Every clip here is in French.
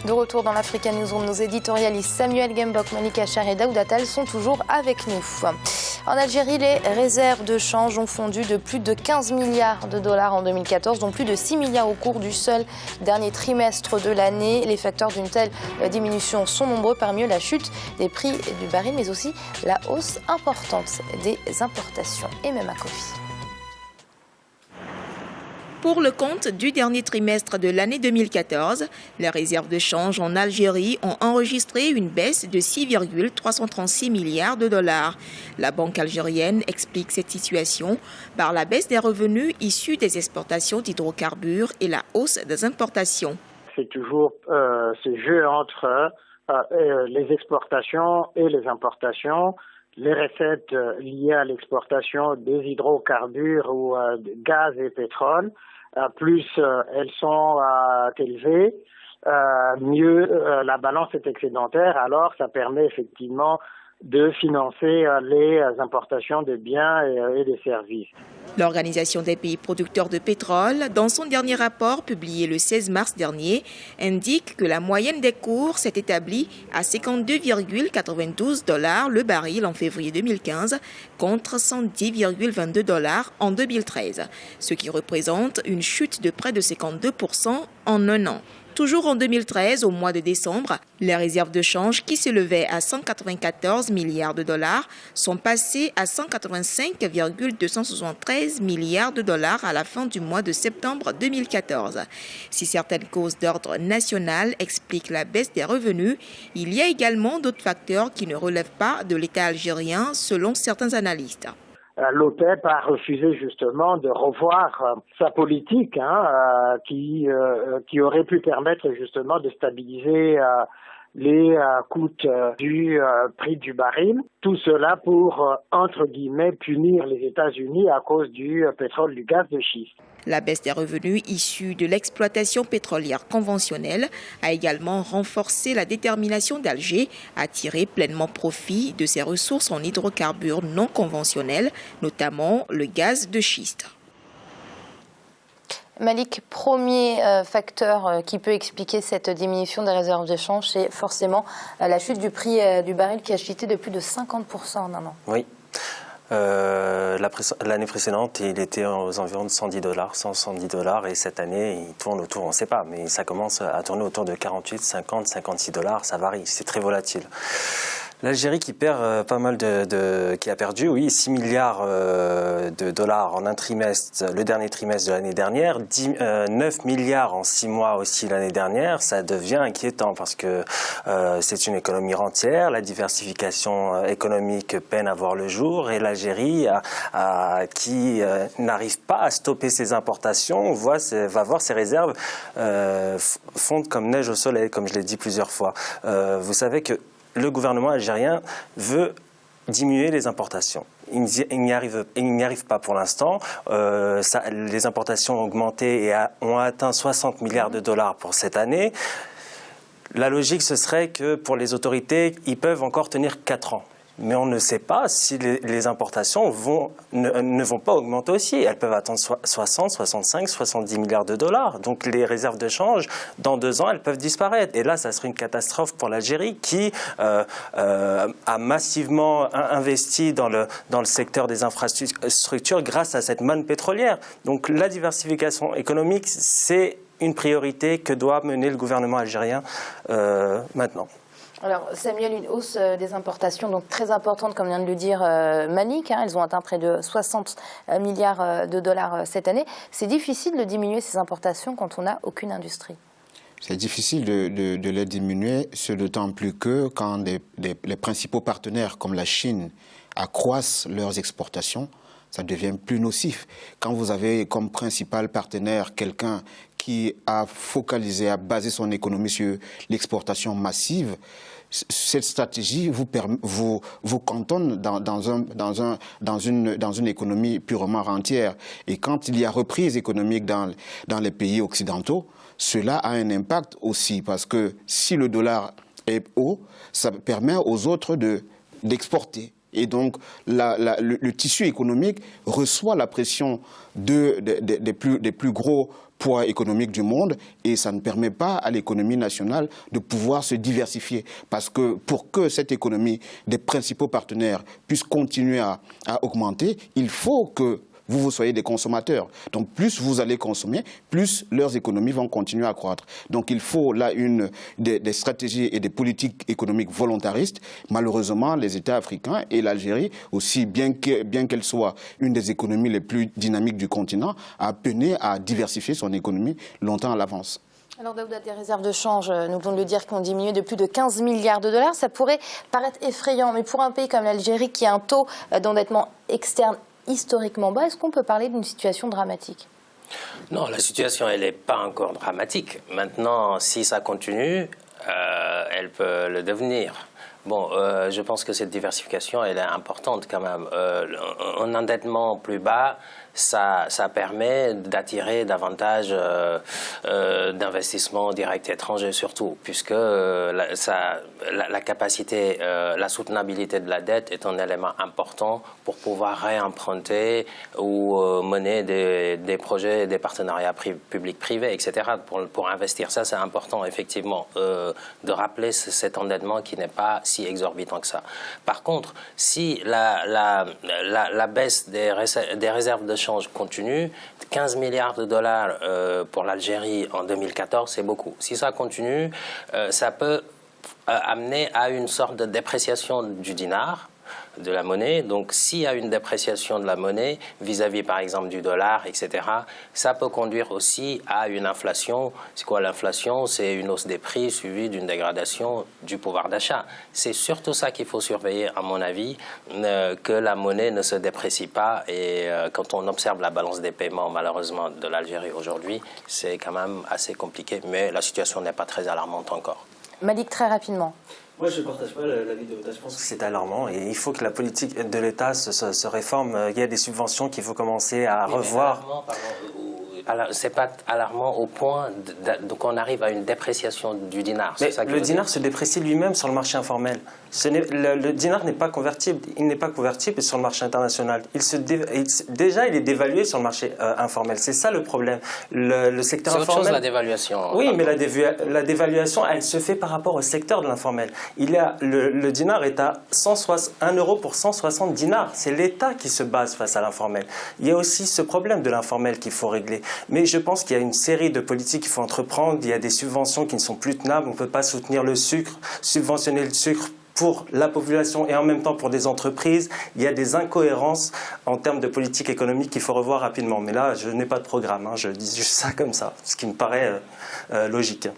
De retour dans l'Africa Newsroom, nos éditorialistes Samuel Gembok, Malik Achar et Daoud Attal sont toujours avec nous. En Algérie, les réserves de change ont fondu de plus de 15 milliards de dollars en 2014, dont plus de 6 milliards au cours du seul dernier trimestre de l'année. Les facteurs d'une telle diminution sont nombreux, parmi eux la chute des prix du baril, mais aussi la hausse importante des importations et même à Kofi. Pour le compte du dernier trimestre de l'année 2014, les réserves de change en Algérie ont enregistré une baisse de 6,336 milliards de dollars. La banque algérienne explique cette situation par la baisse des revenus issus des exportations d'hydrocarbures et la hausse des importations. C'est toujours ce jeu entre les exportations et les importations. Les recettes liées à l'exportation des hydrocarbures ou de gaz et pétrole, plus elles sont élevées, mieux la balance est excédentaire. Alors, ça permet effectivement de financer les importations de biens et de services. L'Organisation des pays producteurs de pétrole, dans son dernier rapport publié le 16 mars dernier, indique que la moyenne des cours s'est établie à 52,92 $ le baril en février 2015 contre 110,22 $ en 2013, ce qui représente une chute de près de 52% en un an. Toujours en 2013, au mois de décembre, les réserves de change qui s'élevaient à 194 milliards de dollars sont passées à 185,273 milliards de dollars à la fin du mois de septembre 2014. Si certaines causes d'ordre national expliquent la baisse des revenus, il y a également d'autres facteurs qui ne relèvent pas de l'État algérien, selon certains analystes. L'OPEP a refusé justement de revoir sa politique qui aurait pu permettre justement de stabiliser les coûts du prix du baril. Tout cela pour, entre guillemets, punir les États-Unis à cause du pétrole, du gaz de schiste. La baisse des revenus issus de l'exploitation pétrolière conventionnelle a également renforcé la détermination d'Alger à tirer pleinement profit de ses ressources en hydrocarbures non conventionnels, notamment le gaz de schiste. Malik, premier facteur qui peut expliquer cette diminution des réserves de change, c'est forcément la chute du prix du baril qui a chuté de plus de 50% en un an. Oui. L'année précédente, il était aux environs de 110 $, 110 $, et cette année, il tourne autour, on ne sait pas, mais ça commence à tourner autour de 48, 50, 56 $, ça varie, c'est très volatile. L'Algérie qui perd pas mal qui a perdu, oui, 6 milliards de dollars en un trimestre, le dernier trimestre de l'année dernière, 9 milliards en 6 mois aussi l'année dernière, ça devient inquiétant parce que c'est une économie rentière, la diversification économique peine à voir le jour et l'Algérie qui n'arrive pas à stopper ses importations, va voir ses réserves fondre comme neige au soleil, comme je l'ai dit plusieurs fois. Vous savez que le gouvernement algérien veut diminuer les importations. Il n'y arrive pas pour l'instant. Les importations ont augmenté et ont atteint 60 milliards de dollars pour cette année. La logique, ce serait que pour les autorités, ils peuvent encore tenir 4 ans. Mais on ne sait pas si les importations ne vont pas augmenter aussi. Elles peuvent atteindre 60, 65, 70 milliards de dollars. Donc les réserves de change, dans 2 ans, elles peuvent disparaître. Et là, ça serait une catastrophe pour l'Algérie qui a massivement investi dans le secteur des infrastructures grâce à cette manne pétrolière. Donc la diversification économique, c'est une priorité que doit mener le gouvernement algérien maintenant. Alors Samuel, une hausse des importations donc très importante, comme vient de le dire Malik, elles ont atteint près de 60 milliards de dollars cette année. C'est difficile de diminuer ces importations quand on n'a aucune industrie. C'est difficile de les diminuer, ce d'autant plus que quand les principaux partenaires comme la Chine accroissent leurs exportations, ça devient plus nocif. Quand vous avez comme principal partenaire quelqu'un qui a focalisé, a basé son économie sur l'exportation massive, cette stratégie vous cantonne dans une économie purement rentière. Et quand il y a reprise économique dans les pays occidentaux, cela a un impact aussi, parce que si le dollar est haut, ça permet aux autres d'exporter. Et donc, le tissu économique reçoit la pression des plus gros poids économiques du monde et ça ne permet pas à l'économie nationale de pouvoir se diversifier. Parce que pour que cette économie des principaux partenaires puisse continuer à augmenter, il faut que vous soyez des consommateurs. Donc plus vous allez consommer, plus leurs économies vont continuer à croître. Donc il faut là des stratégies et des politiques économiques volontaristes. Malheureusement, les États africains et l'Algérie, aussi bien qu'elle soit une des économies les plus dynamiques du continent, a peiné à diversifier son économie longtemps à l'avance. Alors Daouda, des réserves de change, nous venons de le dire, qui ont diminué de plus de 15 milliards de dollars. Ça pourrait paraître effrayant, mais pour un pays comme l'Algérie qui a un taux d'endettement externe historiquement bas, est-ce qu'on peut parler d'une situation dramatique? Non, la situation, elle n'est pas encore dramatique. Maintenant, si ça continue, elle peut le devenir. Bon, je pense que cette diversification, elle est importante quand même. Un endettement plus bas, ça permet d'attirer davantage d'investissements directs étrangers surtout, puisque la capacité, la soutenabilité de la dette est un élément important pour pouvoir réemprunter ou mener des projets, des partenariats publics-privés, etc. Pour investir, ça c'est important effectivement de rappeler cet endettement qui n'est pas si exorbitant que ça. Par contre, si la baisse des réserves de change continue, 15 milliards de dollars pour l'Algérie en 2014, c'est beaucoup. Si ça continue, ça peut amener à une sorte de dépréciation du dinar, de la monnaie. Donc s'il y a une dépréciation de la monnaie vis-à-vis par exemple du dollar, etc., ça peut conduire aussi à une inflation. C'est quoi l'inflation? C'est une hausse des prix suivie d'une dégradation du pouvoir d'achat. C'est surtout ça qu'il faut surveiller à mon avis, que la monnaie ne se déprécie pas. Et quand on observe la balance des paiements malheureusement de l'Algérie aujourd'hui, c'est quand même assez compliqué. Mais la situation n'est pas très alarmante encore. Malik, très rapidement. Moi, je ne partage pas l'avis de Daouda. Je pense que c'est alarmant et il faut que la politique de l'État se réforme. Il y a des subventions qu'il faut commencer à revoir. C'est pas alarmant au point qu'on arrive à une dépréciation du dinar. Mais le dinar se déprécie lui-même sur le marché informel. Le dinar n'est pas convertible. Il n'est pas convertible sur le marché international. Déjà, il est dévalué sur le marché informel. C'est ça le problème. Le secteur informel. C'est autre chose la dévaluation. Oui, mais la dévaluation, elle se fait par rapport au secteur de l'informel. Le dinar est à 1 euro pour 160 dinars. C'est l'État qui se base face à l'informel. Il y a aussi ce problème de l'informel qu'il faut régler. Mais je pense qu'il y a une série de politiques qu'il faut entreprendre. Il y a des subventions qui ne sont plus tenables. On ne peut pas soutenir le sucre, subventionner le sucre pour la population et en même temps pour des entreprises. Il y a des incohérences en termes de politique économique qu'il faut revoir rapidement. Mais là, je n'ai pas de programme. Je dis juste ça comme ça, ce qui me paraît logique.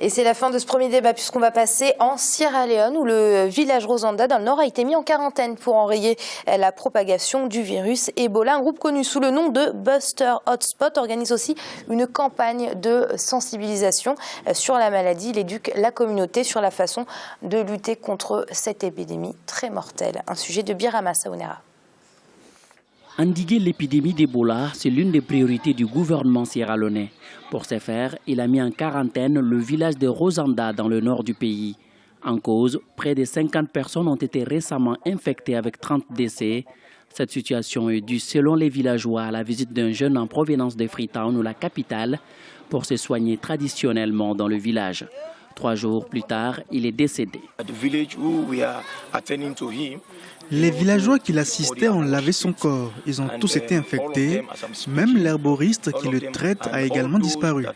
Et c'est la fin de ce premier débat puisqu'on va passer en Sierra Leone où le village Rosanda dans le nord a été mis en quarantaine pour enrayer la propagation du virus Ebola. Un groupe connu sous le nom de Buster Hotspot organise aussi une campagne de sensibilisation sur la maladie. Il éduque la communauté sur la façon de lutter contre cette épidémie très mortelle. Un sujet de Birama Saounera. Endiguer l'épidémie d'Ebola, c'est l'une des priorités du gouvernement sierra-léonais. Pour ce faire, il a mis en quarantaine le village de Rosanda dans le nord du pays. En cause, près de 50 personnes ont été récemment infectées avec 30 décès. Cette situation est due, selon les villageois, à la visite d'un jeune en provenance de Freetown ou la capitale pour se soigner traditionnellement dans le village. 3 jours plus tard, il est décédé. Les villageois qui l'assistaient ont lavé son corps. Ils ont tous été infectés. Même l'herboriste qui le traite a également disparu.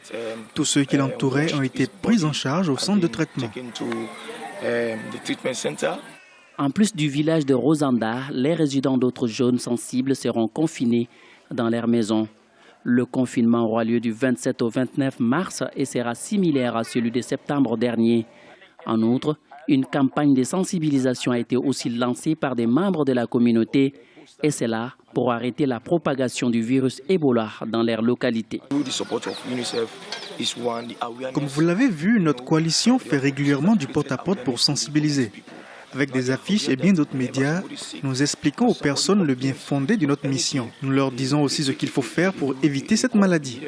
Tous ceux qui l'entouraient ont été pris en charge au centre de traitement. En plus du village de Rosanda, les résidents d'autres zones sensibles seront confinés dans leurs maisons. Le confinement aura lieu du 27 au 29 mars et sera similaire à celui de septembre dernier. En outre, une campagne de sensibilisation a été aussi lancée par des membres de la communauté, et c'est là pour arrêter la propagation du virus Ebola dans leur localité. Comme vous l'avez vu, notre coalition fait régulièrement du porte-à-porte pour sensibiliser. Avec des affiches et bien d'autres médias, nous expliquons aux personnes le bien fondé de notre mission. Nous leur disons aussi ce qu'il faut faire pour éviter cette maladie.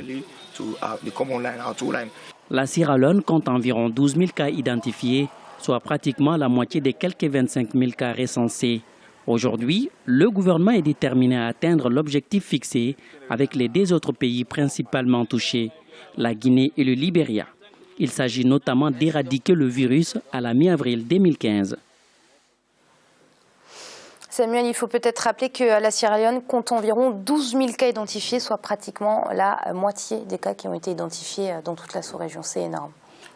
La Sierra Leone compte environ 12 000 cas identifiés, soit pratiquement la moitié des quelques 25 000 cas recensés. Aujourd'hui, le gouvernement est déterminé à atteindre l'objectif fixé avec les 2 autres pays principalement touchés, la Guinée et le Libéria. Il s'agit notamment d'éradiquer le virus à la mi-avril 2015. Samuel, il faut peut-être rappeler que la Sierra Leone compte environ 12 000 cas identifiés, soit pratiquement la moitié des cas qui ont été identifiés dans toute la sous-région. C'est énorme.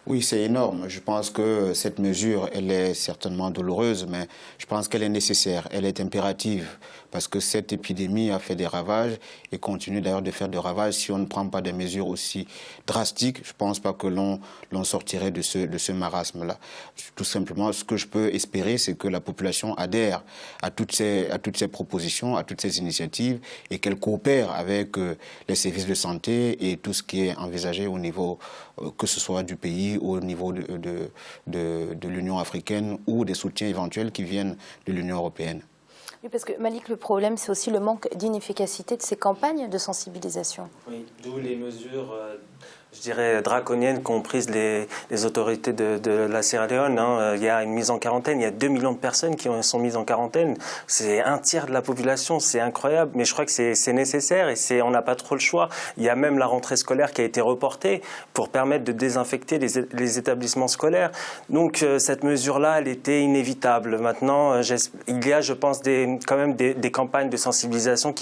Oui, c'est énorme. Je pense que cette mesure, elle est certainement douloureuse, mais je pense qu'elle est nécessaire, elle est impérative, parce que cette épidémie a fait des ravages et continue d'ailleurs de faire des ravages. Si on ne prend pas des mesures aussi drastiques, je ne pense pas que l'on sortirait de ce marasme-là. Tout simplement, ce que je peux espérer, c'est que la population adhère à toutes ces propositions, à toutes ces initiatives, et qu'elle coopère avec les services de santé et tout ce qui est envisagé au niveau, que ce soit du pays, au niveau de l'Union africaine ou des soutiens éventuels qui viennent de l'Union européenne. Oui, parce que Malik, le problème, c'est aussi le manque d'inefficacité de ces campagnes de sensibilisation. Oui, d'où les mesures, je dirais, draconiennes qu'ont prises les autorités de la Sierra Leone. Hein. Il y a une mise en quarantaine, il y a 2 millions de personnes qui sont mises en quarantaine. C'est un tiers de la population, c'est incroyable. Mais je crois que c'est nécessaire et on n'a pas trop le choix. Il y a même la rentrée scolaire qui a été reportée pour permettre de désinfecter les établissements scolaires. Donc cette mesure-là, elle était inévitable. Maintenant, il y a, je pense, quand même des campagnes de sensibilisation,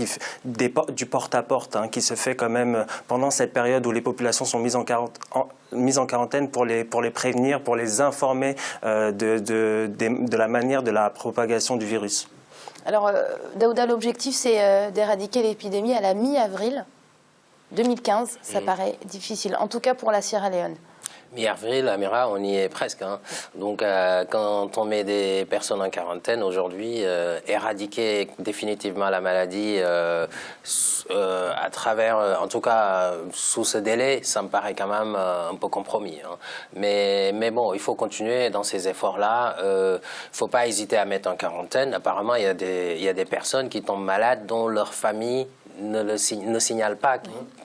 du porte-à-porte, hein, qui se fait quand même pendant cette période où les populations sont mises en quarantaine pour les prévenir, pour les informer de la manière de la propagation du virus. Alors, Daouda, l'objectif, c'est d'éradiquer l'épidémie à la mi-avril 2015. Ça paraît difficile, en tout cas pour la Sierra Leone. Mi-avril, Amira, on y est presque. Hein. Donc, quand on met des personnes en quarantaine aujourd'hui, éradiquer définitivement la maladie à travers, en tout cas sous ce délai, ça me paraît quand même un peu compromis. Hein. Mais bon, il faut continuer dans ces efforts-là. Il ne faut pas hésiter à mettre en quarantaine. Apparemment, il y a des personnes qui tombent malades dont leur famille ne signale pas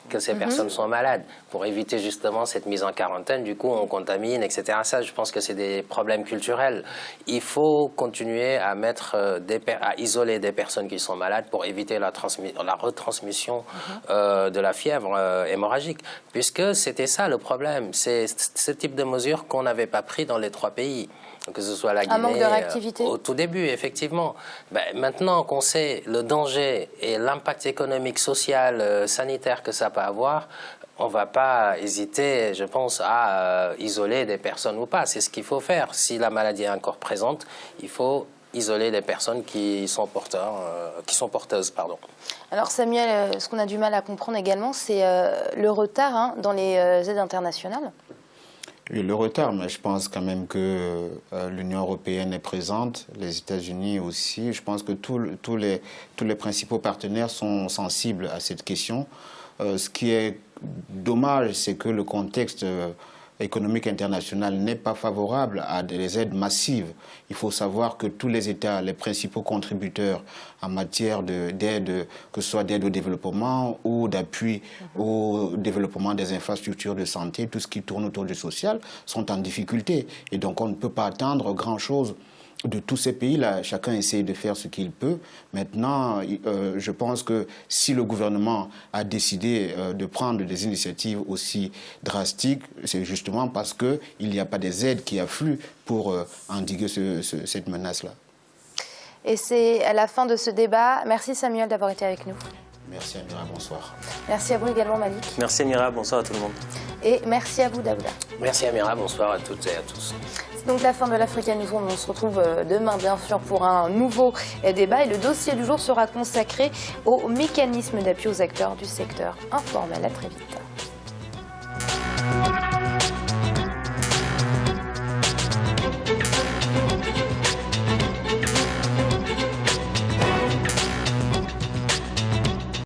que ces personnes sont malades, pour éviter justement cette mise en quarantaine. Du coup, on contamine, etc. Ça, je pense que c'est des problèmes culturels. Il faut continuer à à isoler des personnes qui sont malades pour éviter la retransmission de la fièvre hémorragique, puisque c'était ça le problème. C'est ce type de mesures qu'on n'avait pas pris dans les 3 pays. Que ce soit la Guinée, manque de réactivité. Au tout début, effectivement. Maintenant qu'on sait le danger et l'impact économique, social, sanitaire que ça peut avoir, on ne va pas hésiter, je pense, à isoler des personnes ou pas. C'est ce qu'il faut faire. Si la maladie est encore présente, il faut isoler les personnes qui sont porteuses. Alors Samuel, ce qu'on a du mal à comprendre également, c'est le retard dans les aides internationales. Oui, le retard, mais je pense quand même que l'Union européenne est présente, les États-Unis aussi. Je pense que tous les principaux partenaires sont sensibles à cette question. Ce qui est dommage, c'est que le contexte économique international n'est pas favorable à des aides massives. Il faut savoir que tous les États, les principaux contributeurs en matière d'aide, que ce soit d'aide au développement ou d'appui au développement des infrastructures de santé, tout ce qui tourne autour du social, sont en difficulté. Et donc on ne peut pas attendre grand-chose de tous ces pays-là. Chacun essaie de faire ce qu'il peut. Maintenant, je pense que si le gouvernement a décidé de prendre des initiatives aussi drastiques, c'est justement parce qu'il n'y a pas des aides qui affluent pour endiguer cette menace-là. Et c'est à la fin de ce débat. Merci Samuel d'avoir été avec nous. Merci Amira, bonsoir. Merci à vous également Malik. Merci Amira, bonsoir à tout le monde. Et merci à vous Daouda. Merci Amira, bonsoir à toutes et à tous. C'est donc la fin de l'Africa Newsroom. On se retrouve demain bien sûr pour un nouveau débat. Et le dossier du jour sera consacré au mécanisme d'appui aux acteurs du secteur informel. À très vite.